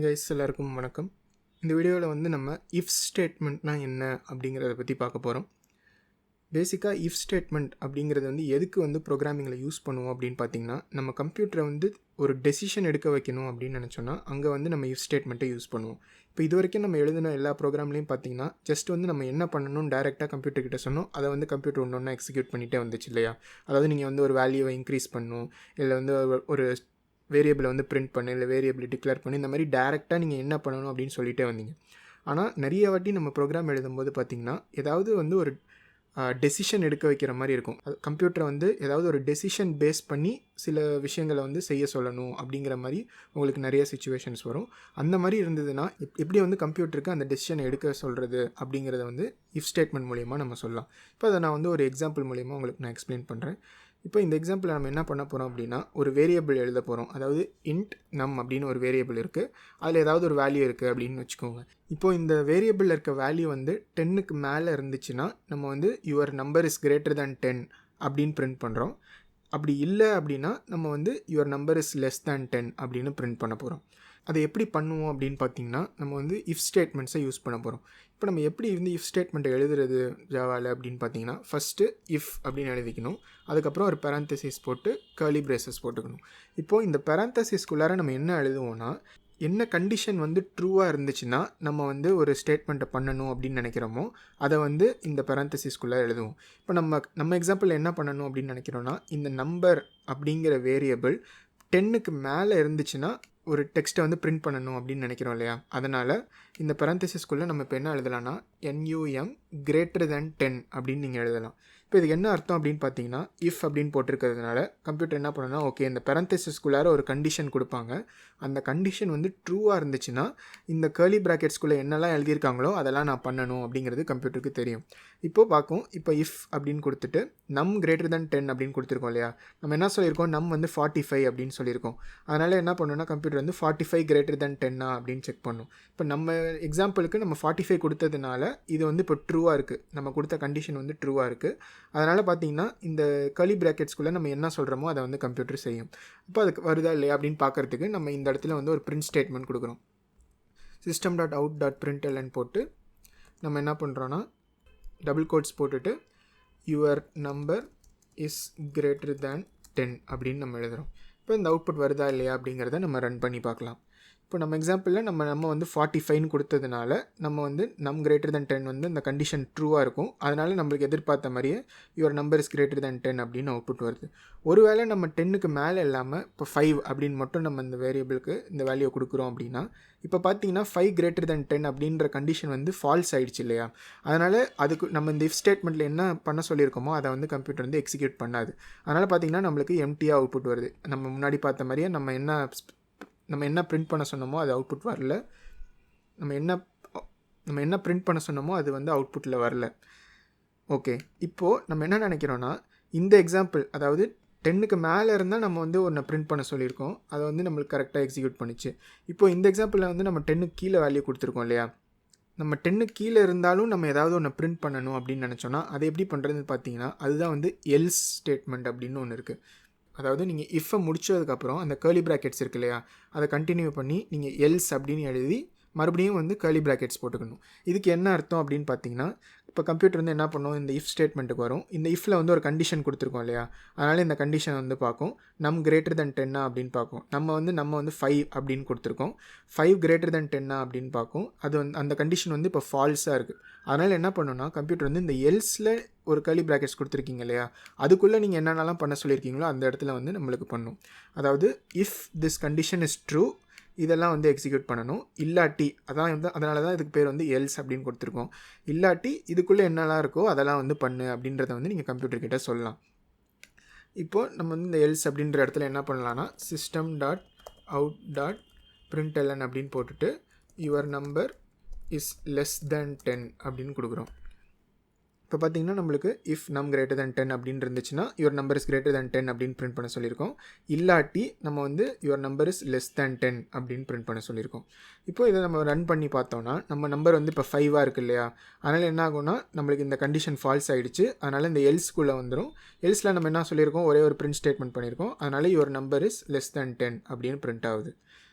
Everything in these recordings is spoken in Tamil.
கைஸ் எல்லாருக்கும் வணக்கம். இந்த வீடியோவில் வந்து நம்ம இஃப் ஸ்டேட்மெண்ட்னா என்ன அப்படிங்கிறத பற்றி பார்க்க போகிறோம். பேசிக்காக இஃப் ஸ்டேட்மெண்ட் அப்படிங்கிறது வந்து எதுக்கு வந்து ப்ரோக்ராமிங்கில் யூஸ் பண்ணுவோம் அப்படின்னு பார்த்தீங்கன்னா, நம்ம கம்ப்யூட்டரை வந்து ஒரு டெசிஷன் எடுக்க வைக்கணும் அப்படின்னு நினச்சோன்னா அங்கே வந்து நம்ம இஃப் ஸ்டேட்மெண்ட்டை யூஸ் பண்ணுவோம். இப்போ இது வரைக்கும் நம்ம எழுதின எல்லா ப்ரோக்ராம்லேயும் பார்த்தீங்கன்னா ஜஸ்ட் வந்து நம்ம என்ன பண்ணணும்னு டேரெக்டாக கம்ப்யூட்டர்கிட்ட சொன்னோம், அதை வந்து கம்ப்யூட்டர் ஒன்று ஒன்றா எக்ஸிக்யூட் பண்ணிகிட்டே வந்துச்சு இல்லையா. அதாவது நீங்கள் வந்து ஒரு வேல்யூவை இன்க்ரீஸ் பண்ணணும், இல்லை வந்து ஒரு வேரியபிளை வந்து பிரிண்ட் பண்ணு, இல்லை வேரியபிளை டிக்ளேர் பண்ணி, இந்த மாதிரி டேரெக்டாக நீங்கள் என்ன பண்ணணும் அப்படின்னு சொல்லிகிட்டே வந்தீங்க. ஆனால் நிறைய வாட்டி நம்ம ப்ரோக்ராம் எழுதும்போது பார்த்திங்கன்னா ஏதாவது வந்து ஒரு டெசிஷன் எடுக்க வைக்கிற மாதிரி இருக்கும். அது கம்ப்யூட்டரை வந்து ஏதாவது ஒரு டெசிஷன் பேஸ் பண்ணி சில விஷயங்களை வந்து செய்ய சொல்லணும் அப்படிங்கிற மாதிரி உங்களுக்கு நிறைய சிச்சுவேஷன்ஸ் வரும். அந்த மாதிரி இருந்ததுன்னா எப்படி வந்து கம்ப்யூட்டருக்கு அந்த டெசிஷனை எடுக்க சொல்கிறது அப்படிங்கிறத வந்து இஃப் ஸ்டேட்மெண்ட் மூலிமா நம்ம சொல்லலாம். இப்போ அதை நான் வந்து ஒரு எக்ஸாம்பிள் மூலிமா உங்களுக்கு நான் எக்ஸ்பிளைன் பண்ணுறேன். இப்போ இந்த எக்ஸாம்பிளில் நம்ம என்ன பண்ண போகிறோம் அப்படின்னா, ஒரு வேரியபிள் எழுத போகிறோம். அதாவது இன்ட் நம் அப்படின்னு ஒரு வேரியபிள் இருக்குது, அதில் ஏதாவது ஒரு வேல்யூ இருக்குது அப்படின்னு வச்சுக்கோங்க. இப்போது இந்த வேரியபிளில் இருக்க வேல்யூ வந்து 10க்கு மேலே இருந்துச்சுன்னா நம்ம வந்து your number is greater than 10 அப்படின்னு பிரிண்ட் பண்ணுறோம். அப்படி இல்லை அப்படின்னா நம்ம வந்து யுவர் நம்பர் இஸ் லெஸ் தேன் 10 அப்படின்னு பிரிண்ட் பண்ண போகிறோம். அதை எப்படி பண்ணுவோம் அப்படின்னு பார்த்தீங்கன்னா, நம்ம வந்து இஃப் ஸ்டேட்மெண்ட்ஸை யூஸ் பண்ண போகிறோம். இப்போ நம்ம எப்படி வந்து இஃப் ஸ்டேட்மெண்ட்டை எழுதுறது ஜாவாவில் அப்படின்னு பார்த்தீங்கன்னா, ஃபஸ்ட்டு இஃப் அப்படின்னு எழுதிக்கணும். அதுக்கப்புறம் ஒரு பேரந்தசிஸ் போட்டு கர்லி பிரேசஸ் போட்டுக்கணும். இப்போது இந்த பேரந்தசிஸ்குள்ளார நம்ம என்ன எழுதுவோம்னா, என்ன கண்டிஷன் வந்து ட்ரூவாக இருந்துச்சுன்னா நம்ம வந்து ஒரு ஸ்டேட்மெண்ட்டை பண்ணணும் அப்படின்னு நினைக்கிறோமோ அதை வந்து இந்த பேரந்தசிஸ்குள்ளே எழுதுவோம். இப்போ நம்ம எக்ஸாம்பிள் என்ன பண்ணணும் அப்படின்னு நினைக்கிறோன்னா, இந்த நம்பர் அப்படிங்கிற வேரியபிள் 10க்கு மேலே இருந்துச்சுன்னா ஒரு டெக்ஸ்ட்டை வந்து பிரிண்ட் பண்ணணும் அப்படின்னு நினைக்கிறோம் இல்லையா. அதனால் இந்த பேரந்தசிஸ்குள்ளே நம்ம இப்போ என்ன எழுதலாம்னா, NUM greater than 10 அப்படின்னு நீங்கள் எழுதலாம். இப்போ இதுக்கு என்ன அர்த்தம் அப்படின்னு பார்த்தீங்கன்னா, இஃப் அப்படின்னு போட்டிருக்கிறதுனால கம்ப்யூட்டர் என்ன பண்ணணும்னா, ஓகே இந்த பேரந்தசிஸ்குள்ளார ஒரு கண்டிஷன் கொடுப்பாங்க. அந்த கண்டிஷன் வந்து ட்ரூவாக இருந்துச்சுன்னா இந்த கர்லி ப்ராக்கெட்ஸ்குள்ளே என்னெல்லாம் எழுதியிருக்காங்களோ அதெல்லாம் நான் பண்ணணும் அப்படிங்கிறது கம்ப்யூட்டருக்கு தெரியும். இப்போது பார்க்கும், இப்போ இஃப் அப்படின்னு கொடுத்துட்டு நம் greater than 10 அப்படின்னு கொடுத்துருக்கோம் இல்லையா. நம்ம என்ன சொல்லியிருக்கோம், நம் வந்து 45 அப்படின்னு சொல்லியிருக்கோம். அதனால் என்ன பண்ணணும்னா கம்ப்யூட்டர் வந்து 45 greater than 10 அப்படின்னு செக் பண்ணும். இப்போ நம்ம எக்ஸாம்பிளுக்கு நம்ம 45 கொடுத்ததுனால இது வந்து இப்போ ட்ரூவாக இருக்குது, நம்ம கொடுத்த கண்டிஷன் வந்து ட்ரூவாக இருக்குது. அதனால் பார்த்தீங்கன்னா இந்த கர்லி ப்ராக்கெட்ஸ்குள்ளே நம்ம என்ன சொல்கிறோமோ அதை வந்து கம்ப்யூட்டர் செய்யும். இப்போ அதுக்கு வருதா இல்லையா அப்படின்னு பார்க்குறதுக்கு நம்ம இந்த இடத்துல வந்து ஒரு பிரிண்ட் ஸ்டேட்மெண்ட் கொடுக்குறோம். system.out.println போட்டு நம்ம என்ன பண்ணுறோன்னா, டபுள் கோட்ஸ் போட்டுட்டு your number is greater than 10 அப்படின்னு நம்ம எழுதுகிறோம். இப்போ இந்த அவுட்புட் வருதா இல்லையா அப்படிங்கிறத நம்ம ரன் பண்ணி பார்க்கலாம். இப்போ நம்ம எக்ஸாம்பிளில் நம்ம வந்து 45 கொடுத்ததுனால நம்ம வந்து நம் greater than 10 வந்து இந்த கண்டிஷன் ட்ரூவாக இருக்கும். அதனால் நம்மளுக்கு எதிர்பார்த்த மாதிரியே your number is greater than 10 அப்படின்னு அவுட்புட் வருது. ஒருவேளை நம்ம 10க்கு மேலே இல்லாமல் இப்போ 5 அப்படின்னு மட்டும் நம்ம இந்த வேரியபிளுக்கு இந்த வேல்யூ கொடுக்குறோம் அப்படின்னா, இப்போ பார்த்தீங்கன்னா 5 greater than 10 அப்படின்ற கண்டிஷன் வந்து ஃபால்ஸ் ஆகிடுச்சு இல்லையா. அதனால் அதுக்கு நம்ம இந்த இஃப் ஸ்டேட்மெண்ட்டில் என்ன பண்ண சொல்லியிருக்கோமோ அதை வந்து கம்ப்யூட்டர் வந்து எக்ஸிக்யூட் பண்ணாது. அதனால் பார்த்தீங்கன்னா நம்மளுக்கு எம்டியாக அவுட்புட் வருது. நம்ம முன்னாடி பார்த்த மாதிரியே நம்ம என்ன பிரிண்ட் பண்ண சொன்னோமோ அது அவுட்புட் வரல. நம்ம என்ன பிரிண்ட் பண்ண சொன்னோமோ அது வந்து அவுட்புட்டில் வரல. ஓகே, இப்போது நம்ம என்ன நினைக்கிறோன்னா, இந்த எக்ஸாம்பிள் அதாவது 10க்கு மேலே இருந்தால் நம்ம வந்து ஒன்று பிரிண்ட் பண்ண சொல்லியிருக்கோம், அதை வந்து நம்மளுக்கு கரெக்டாக எக்ஸிக்யூட் பண்ணிச்சு. இப்போது இந்த எக்ஸாம்பிளில் வந்து நம்ம 10க்கு கீழே வேல்யூ கொடுத்துருக்கோம் இல்லையா. நம்ம 10க்கு கீழே இருந்தாலும் நம்ம ஏதாவது ஒன்று பிரிண்ட் பண்ணணும் அப்படின்னு நினச்சோன்னா அதை எப்படி பண்ணுறதுன்னு பார்த்தீங்கன்னா, அதுதான் வந்து எல்ஸ் ஸ்டேட்மெண்ட் அப்படின்னு ஒன்று இருக்குது. அதாவது நீங்கள் இஃப்பை முடிச்சதுக்கப்புறம் அந்த கர்லி ப்ராக்கெட்ஸ் இருக்கு இல்லையா, அதை கண்டினியூ பண்ணி நீங்கள் எல்ஸ் அப்படின்னு எழுதி மறுபடியும் வந்து கர்லி ப்ராக்கெட்ஸ் போட்டுக்கணும். இதுக்கு என்ன அர்த்தம் அப்படின்னு பார்த்தீங்கன்னா, இப்போ கம்ப்யூட்டர் வந்து என்ன பண்ணும், இந்த இஃப் ஸ்டேட்மெண்ட்டுக்கு வரும். இந்த இஃப்பில் வந்து ஒரு கண்டிஷன் கொடுத்துருக்கோம் இல்லையா, அதனால் இந்த கண்டிஷன் வந்து பார்க்கும், நம் greater than 10 அப்படின்னு பார்க்கும். நம்ம வந்து 5 அப்படின்னு கொடுத்துருக்கோம், 5 greater than 10 அப்படின்னு பார்க்கும். அது வந்து அந்த கண்டிஷன் வந்து இப்போ ஃபால்ஸாக இருக்குது. அதனால் என்ன பண்ணுன்னா கம்ப்யூட்டர் வந்து இந்த எல்ஸில் ஒரு கர்லி ப்ராக்கெட்ஸ் கொடுத்துருக்கீங்க இல்லையா, அதுக்குள்ளே நீங்கள் என்னென்னலாம் பண்ண சொல்லியிருக்கீங்களோ அந்த இடத்துல வந்து நம்மளுக்கு பண்ணும். அதாவது if this condition is true இதெல்லாம் வந்து எக்ஸிக்யூட் பண்ணணும். இல்லாட்டி அதனால தான் இதுக்கு பேர் வந்து எல்ஸ் அப்படின்னு கொடுத்துருக்கோம். இல்லாட்டி இதுக்குள்ளே என்னெல்லாம் இருக்கோ அதெல்லாம் வந்து பண்ணு அப்படின்றத வந்து நீங்கள் கம்ப்யூட்டர்கிட்ட சொல்லலாம். இப்போது நம்ம வந்து இந்த எல்ஸ் அப்படின்ற இடத்துல என்ன பண்ணலான்னா, system.out.println அப்படின்னு போட்டுட்டு யுவர் நம்பர் இஸ் லெஸ் தேன் 10 அப்படின்னு கொடுக்குறோம். இப்போ பார்த்தீங்கன்னா நம்மளுக்கு இஃப் நம் greater than 10 அப்படின்னு இருந்துச்சுன்னா your number is greater than 10 அப்படின்னு பிரிண்ட் பண்ண சொல்லியிருக்கோம். இல்லாட்டி நம்ம வந்து யுவர் நம்பர் இஸ் லெஸ் தேன் 10 அப்படின்னு பிரிண்ட் பண்ண சொல்லியிருக்கோம். இப்போ இதை நம்ம ரன் பண்ணி பார்த்தோன்னா நம்ம நம்பர் வந்து இப்போ 5ஆக இருக்குது இல்லையா. அதனால் என்ன ஆகும்னா நம்மளுக்கு இந்த கண்டிஷன் ஃபால்ஸ் ஆகிடுச்சு. அதனால் இந்த எல்ஸ்குள்ளே வந்துடும். எல்ஸில் நம்ம என்ன சொல்லியிருக்கோம், ஒரே ஒரு பிரிண்ட் ஸ்டேட்மெண்ட் பண்ணியிருக்கோம். அதனால் யுவர் நம்பர் இஸ் லெஸ் தேன் 10 அப்படின்னு பிரிண்ட் ஆகுது.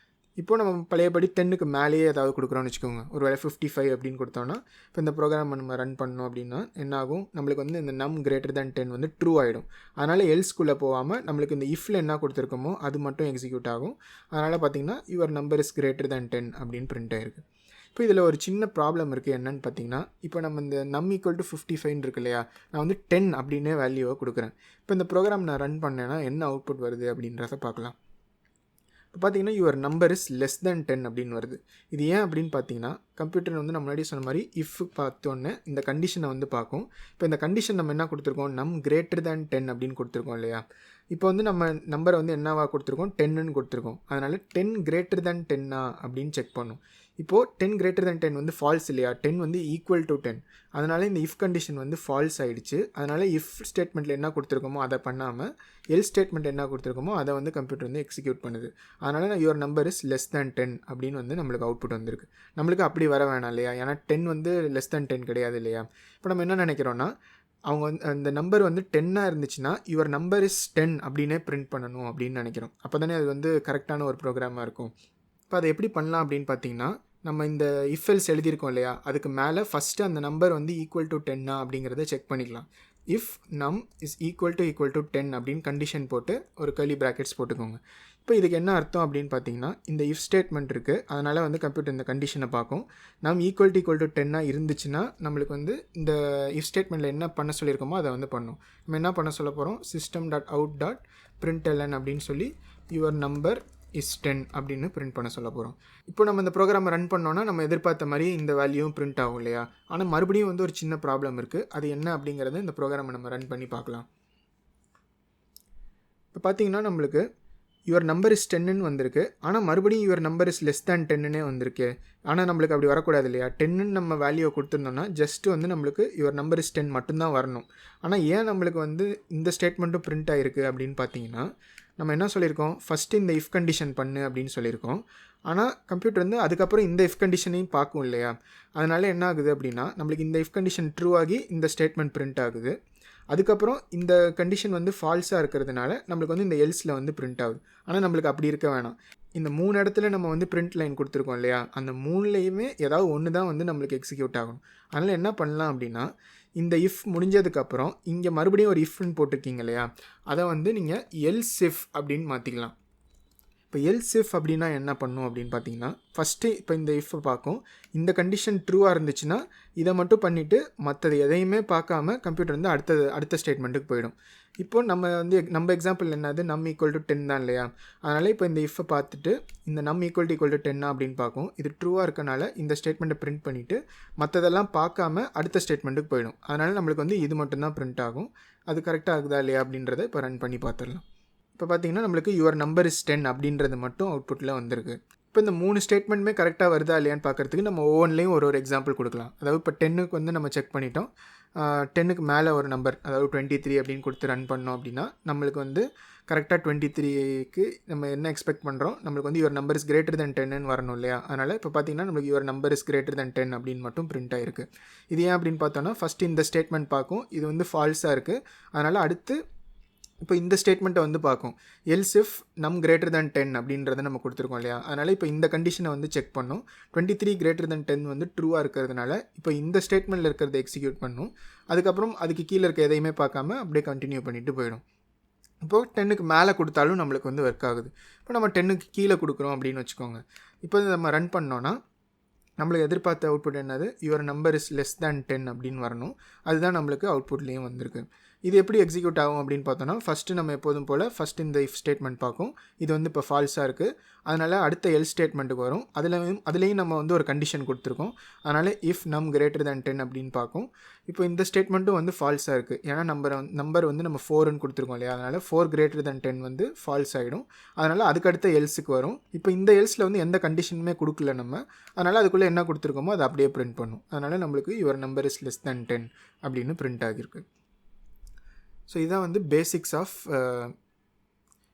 இப்போ நம்ம பழையபடி 10க்கு மேலேயே ஏதாவது கொடுக்குறோம்னு வச்சுக்கோங்க, ஒரு வேளை 55 அப்படின்னு கொடுத்தோன்னா, இப்போ இந்த ப்ரோக்ராம் நம்ம ரன் பண்ணோம் அப்படின்னா என்ன ஆகும், நம்மளுக்கு வந்து இந்த நம் கிரேட்டர் தேன் 10 வந்து ட்ரூ ஆகிடும். அதனால் எல்ஸ்குள்ளே போகாமல் நம்மளுக்கு இந்த இஃப்பில் என்ன கொடுத்துருக்கோமோ அது மட்டும் எக்ஸிக்யூட் ஆகும். அதனால் பார்த்திங்கன்னா your number is greater than 10 அப்படின்னு பிரிண்ட் ஆகிருக்கு. இப்போ இதில் ஒரு சின்ன ப்ராப்ளம் இருக்குது. என்னன்னு பார்த்தீங்கன்னா, இப்போ நம்ம இந்த நம் ஈக்குவல் டு 55 இருக்கு இல்லையா, நான் வந்து 10 அப்படின்னே வேல்யூவை கொடுக்குறேன். இப்போ இந்த ப்ரோக்ராம் நான் ரன் பண்ணேன்னா என்ன அவுட்புட் வருது அப்படின்றத பார்க்கலாம். இப்போ பார்த்தீங்கன்னா யுவர் நம்பர் இஸ் லெஸ் தேன் 10 அப்படின்னு வருது. இது ஏன் அப்படின்னு பார்த்தீங்கன்னா, கம்ப்யூட்டர் வந்து நம்ம முன்னாடி சொன்ன மாதிரி இஃப் பார்த்தோன்னே இந்த கண்டிஷனை வந்து பார்க்கும். இப்போ இந்த கண்டிஷன் நம்ம என்ன கொடுத்துருக்கோம், நம் கிரேட்டர் தேன் 10 அப்படின்னு கொடுத்துருக்கோம் இல்லையா. இப்போ வந்து நம்ம நம்பரை வந்து என்னவா கொடுத்துருக்கோம், 10ன்னு கொடுத்துருக்கோம். அதனால் 10 கிரேட்டர் தேன் 10 அப்படின்னு செக் பண்ணும். இப்போது 10 கிரேட்டர் தேன் 10 வந்து ஃபால்ஸ் இல்லையா, 10 வந்து ஈக்குவல் டு 10. அதனால் இந்த இஃப் கண்டிஷன் வந்து ஃபால்ஸ் ஆகிடுச்சு. அதனால் இஃப் ஸ்டேட்மெண்ட்டில் என்ன கொடுத்துருக்கோமோ அதை பண்ணாமல் எல் ஸ்டேட்மெண்ட் என்ன கொடுத்துருக்கோமோ அதை வந்து கம்ப்யூட்டர் வந்து எக்ஸிக்யூட் பண்ணுது. அதனால் யுவர் நம்பர் இஸ் லெஸ் தேன் 10 அப்படின்னு வந்து நம்மளுக்கு அவுட்புட் வந்திருக்கு. நம்மளுக்கு அப்படி வர வேணாம் இல்லையா, ஏன்னா 10 வந்து லெஸ் தேன் 10 கிடையாது இல்லையா. இப்போ நம்ம என்ன நினைக்கிறோன்னா, அவங்க வந்து அந்த நம்பர் வந்து 10 இருந்துச்சுன்னா யுவர் நம்பர் இஸ் 10 அப்படின்னே பிரிண்ட் பண்ணணும் அப்படின்னு நினைக்கிறோம். அப்போ தானே அது வந்து கரெக்டான ஒரு ப்ரோக்ராமாக இருக்கும். இப்போ அதை எப்படி பண்ணலாம் அப்படின்னு பார்த்தீங்கன்னா, நம்ம இந்த இஃப் எல்ஸ் எழுதியிருக்கோம் இல்லையா, அதுக்கு மேலே ஃபஸ்ட்டு அந்த நம்பர் வந்து ஈக்குவல் டு 10 அப்படிங்கிறத செக் பண்ணிக்கலாம். இஃப் நம் இஸ் ஈக்குவல் டு 10 அப்படின்னு கண்டிஷன் போட்டு ஒரு கர்லி ப்ராக்கெட்ஸ் போட்டுக்கோங்க. இப்போ இதுக்கு என்ன அர்த்தம் அப்படின்னு பார்த்தீங்கன்னா, இந்த இஃப் ஸ்டேட்மெண்ட் இருக்குது, அதனால் வந்து கம்ப்யூட்டர் இந்த கண்டிஷனை பார்க்கும். நம் ஈக்குவல் டு 10 இருந்துச்சுன்னா நம்மளுக்கு வந்து இந்த இஃப் ஸ்டேட்மெண்ட்டில் என்ன பண்ண சொல்லியிருக்கோமோ அதை வந்து பண்ணும். நம்ம என்ன பண்ண சொல்ல போகிறோம், system.out.println அப்படின்னு சொல்லி யுவர் நம்பர் இஸ் 10 அப்படின்னு பிரிண்ட் பண்ண சொல்ல போகிறோம். இப்போ நம்ம இந்த ப்ரோக்ராமை ரன் பண்ணோன்னா நம்ம எதிர்பார்த்த மாதிரி இந்த வேல்யூவும் பிரிண்ட் ஆகும் இல்லையா. ஆனால் மறுபடியும் வந்து ஒரு சின்ன ப்ராப்ளம் இருக்குது. அது என்ன அப்படிங்கிறத இந்த ப்ரோக்ராமை நம்ம ரன் பண்ணி பார்க்கலாம். இப்போ பார்த்தீங்கன்னா நம்மளுக்கு யுவர் நம்பர் இஸ் 10ன்னு வந்திருக்கு. ஆனால் மறுபடியும் your number is less than 10ன்னே வந்திருக்கு. ஆனால் நம்மளுக்கு அப்படி வரக்கூடாது இல்லையா. 10ன்னு நம்ம வேல்யூவை கொடுத்துருந்தோம்னா ஜஸ்ட்டு வந்து நம்மளுக்கு யுவர் நம்பர் இஸ் 10 மட்டும்தான் வரணும். ஆனால் ஏன் நம்மளுக்கு வந்து இந்த ஸ்டேட்மெண்ட்டும் பிரிண்ட் ஆகிருக்கு அப்படின்னு பார்த்தீங்கன்னா, நம்ம என்ன சொல்லியிருக்கோம், ஃபஸ்ட்டு இந்த இஃப் கண்டிஷன் பண்ணு அப்படின்னு சொல்லியிருக்கோம். ஆனால் கம்ப்யூட்டர் வந்து அதுக்கப்புறம் இந்த இஃப் கண்டிஷனையும் பார்க்கும் இல்லையா. அதனால என்ன ஆகுது அப்படின்னா, நம்மளுக்கு இந்த இஃப் கண்டிஷன் ட்ரூ ஆகி இந்த ஸ்டேட்மெண்ட் பிரிண்ட் ஆகுது. அதுக்கப்புறம் இந்த கண்டிஷன் வந்து ஃபால்ஸாக இருக்கிறதுனால நம்மளுக்கு வந்து இந்த எல்ஸில் வந்து பிரிண்ட் ஆகுது. ஆனால் நம்மளுக்கு அப்படி இருக்க வேணாம். இந்த 3 இடத்துல நம்ம வந்து பிரிண்ட் லைன் கொடுத்துருக்கோம் இல்லையா, அந்த 3லேயுமே ஏதாவது ஒன்று தான் வந்து நம்மளுக்கு எக்ஸிக்யூட் ஆகணும். அதனால் என்ன பண்ணலாம் அப்படின்னா, இந்த இஃப் முடிஞ்சதுக்கப்புறம் இங்கே மறுபடியும் ஒரு இஃப்னு போட்டிருக்கீங்க இல்லையா, அதை வந்து நீங்கள் எல்ஸ் இஃப் அப்படின்னு மாற்றிக்கலாம். இப்போ எல்ஸ் இஃப் அப்படின்னா என்ன பண்ணும் அப்படின்னு பார்த்தீங்கன்னா, ஃபஸ்ட்டு இப்போ இந்த இஃப்பை பார்க்கும். இந்த கண்டிஷன் ட்ரூவாக இருந்துச்சுன்னா இதை மட்டும் பண்ணிவிட்டு மற்றது எதையுமே பார்க்காம கம்ப்யூட்டர் வந்து அடுத்த ஸ்டேட்மெண்ட்டுக்கு போயிடும். இப்போது நம்ம எக்ஸாம்பிள் என்னது, நம் ஈக்குவல் டு 10 தான் இல்லையா. அதனால் இப்போ இந்த இஃப்பை பார்த்துட்டு இந்த நம் ஈக்குவல் டு 10 அப்படின்னு பார்க்கும். இது ட்ரூவாக இருக்கனால இந்த ஸ்டேட்மெண்ட்டை பிரிண்ட் பண்ணிவிட்டு மற்றதெல்லாம் பார்க்காம அடுத்த ஸ்டேட்மெண்ட்டுக்கு போயிடும். அதனால் நம்மளுக்கு வந்து இது மட்டும்தான் பிரிண்ட் ஆகும். அது கரெக்டாக ஆகுதா இல்லையா அப்படின்றத இப்போ ரன் பண்ணி பார்த்துடலாம். இப்போ பார்த்தீங்கன்னா நம்மளுக்கு யுவர் நம்பர் இஸ் 10 அப்படின்றது மட்டும் அவுட்புட்டில் வந்திருக்கு. இப்போ இந்த 3 ஸ்டேட்மெண்ட்டுமே கரெக்டாக வருதா இல்லையான்னு பார்க்குறதுக்கு நம்ம ஒவ்வொன்றிலையும் ஒரு எக்ஸாம்பிள் கொடுக்கலாம். அதாவது இப்போ 10க்கு வந்து நம்ம செக் பண்ணிட்டோம். 10க்கு மேலே ஒரு நம்பர், அதாவது 23 அப்படின்னு கொடுத்து ரன் பண்ணோம் அப்படின்னா நம்மளுக்கு வந்து கரெக்டாக 23க்கு நம்ம என்ன எக்ஸ்பெக்ட் பண்ணுறோம், நம்மளுக்கு வந்து your number is greater than 10ன்னு வரணும் இல்லையா. அதனால் இப்போ பார்த்தீங்கன்னா நம்மளுக்கு your number is greater than 10 அப்படின்னு மட்டும் பிரிண்ட் ஆகிருக்கு. இது ஏன் அப்படின்னு பார்த்தோன்னா, ஃபஸ்ட்டு இந்த ஸ்டேட்மெண்ட் பார்க்கும், இது வந்து ஃபால்ஸாக இருக்குது. அதனால் அடுத்து இப்போ இந்த ஸ்டேட்மெண்ட்டை வந்து பார்க்கும், எல்ஸ் இஃப் நம் கிரேட்டர் தேன் 10 அப்படின்றத நம்ம கொடுத்துருக்கோம் இல்லையா. அதனால் இப்போ இந்த கண்டிஷனை வந்து செக் பண்ணோம். 23 கிரேட்டர் தேன் 10 வந்து ட்ரூவாக இருக்கிறதுனால இப்போ இந்த ஸ்டேட்மெண்ட்டில் இருக்கிறத எக்ஸிக்யூட் பண்ணும். அதுக்கப்புறம் அதுக்கு கீழே இருக்க எதையுமே பார்க்காம அப்படியே கண்டினியூ பண்ணிட்டு போயிடும். இப்போது 10க்கு மேலே கொடுத்தாலும் நம்மளுக்கு வந்து ஒர்க் ஆகுது. இப்போ நம்ம 10க்கு கீழே கொடுக்குறோம் அப்படின்னு வச்சுக்கோங்க. இப்போ நம்ம ரன் பண்ணோன்னா நம்மளுக்கு எதிர்பார்த்த அவுட்புட் என்னது, யுவர் நம்பர் இஸ் லெஸ் தேன் 10 அப்படின்னு வரணும். அதுதான் நம்மளுக்கு அவுட்புட்லேயும் வந்திருக்கு. இது எப்படி எக்ஸிக்யூட் ஆகும் அப்படின்னு பார்த்தோன்னா, ஃபஸ்ட்டு நம்ம எப்போதும் போல் ஃபஸ்ட்டு இந்த இஃப் ஸ்டேட்மெண்ட் பார்க்கும். இது வந்து இப்போ ஃபால்ஸாக இருக்குது. அதனால் அடுத்த எல் ஸ்டேட்மெண்ட்டுக்கு வரும். அதுலேயும் நம்ம வந்து ஒரு கண்டிஷன் கொடுத்துருக்கோம். அதனால் இஃப் நம் கிரேட்டர் தேன் 10 அப்படின்னு பார்க்கும். இப்போ இந்த ஸ்டேட்மெண்ட்டும் வந்து ஃபால்ஸாக இருக்குது. ஏன்னா நம்பர் வந்து நம்ம 4ன்னு கொடுத்துருக்கோம் இல்லையா. அதனால் 4 கிரேட்டர் தேன் 10 வந்து ஃபால்ஸ் ஆகிடும். அதனால் அதுக்கடுத்த எல்ஸுக்கு வரும். இப்போ இந்த எல்ஸில் வந்து எந்த கண்டிஷனுமே கொடுக்கல நம்ம. அதனால் அதுக்குள்ளே என்ன கொடுத்துருக்கோமோ அதை அப்படியே பிரிண்ட் பண்ணும். அதனால் நம்மளுக்கு யுவர் நம்பர் இஸ் லெஸ் தேன் 10 அப்படின்னு பிரிண்ட் ஆகிருக்கு. ஸோ இதுதான் வந்து பேசிக்ஸ் ஆஃப்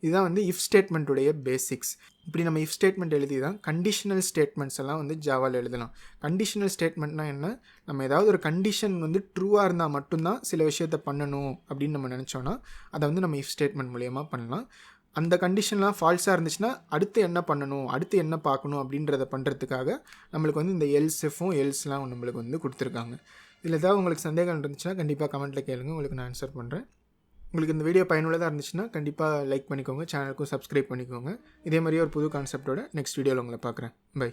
இதுதான் வந்து இஃப் ஸ்டேட்மெண்ட்டுடைய பேசிக்ஸ். இப்படி நம்ம இஃப் ஸ்டேட்மெண்ட் எழுதி தான் கண்டிஷனல் ஸ்டேட்மெண்ட்ஸ் எல்லாம் வந்து ஜாவாவில் எழுதலாம். கண்டிஷனல் ஸ்டேட்மெண்ட்னா என்ன, நம்ம ஏதாவது ஒரு கண்டிஷன் வந்து ட்ரூவாக இருந்தால் மட்டும்தான் சில விஷயத்தை பண்ணணும் அப்படின்னு நம்ம நினச்சோன்னா அதை வந்து நம்ம இஃப் ஸ்டேட்மெண்ட் மூலயமா பண்ணலாம். அந்த கண்டிஷன்லாம் ஃபால்ஸாக இருந்துச்சுன்னா அடுத்து என்ன பண்ணணும், அடுத்து என்ன பார்க்கணும் அப்படின்றத பண்ணுறதுக்காக நம்மளுக்கு வந்து இந்த எல்ஸ் இஃப்பும் எல்ஸ்லாம் நம்மளுக்கு வந்து கொடுத்துருக்காங்க. இதில் ஏதாவது உங்களுக்கு சந்தேகம் இருந்துச்சுன்னா கண்டிப்பாக கமெண்ட்டில் கேளுங்க, உங்களுக்கு நான் ஆன்சர் பண்ணுறேன். உங்களுக்கு இந்த வீடியோ பயனுள்ளதாக இருந்துச்சுன்னா கண்டிப்பாக லைக் பண்ணிக்கோங்க, சேனலுக்கும் சப்ஸ்கிரைப் பண்ணிக்கோங்க. இதே மாதிரியே ஒரு புது கான்செப்டோட நெக்ஸ்ட் வீடியோவில் உங்களை பார்க்குறேன். பை.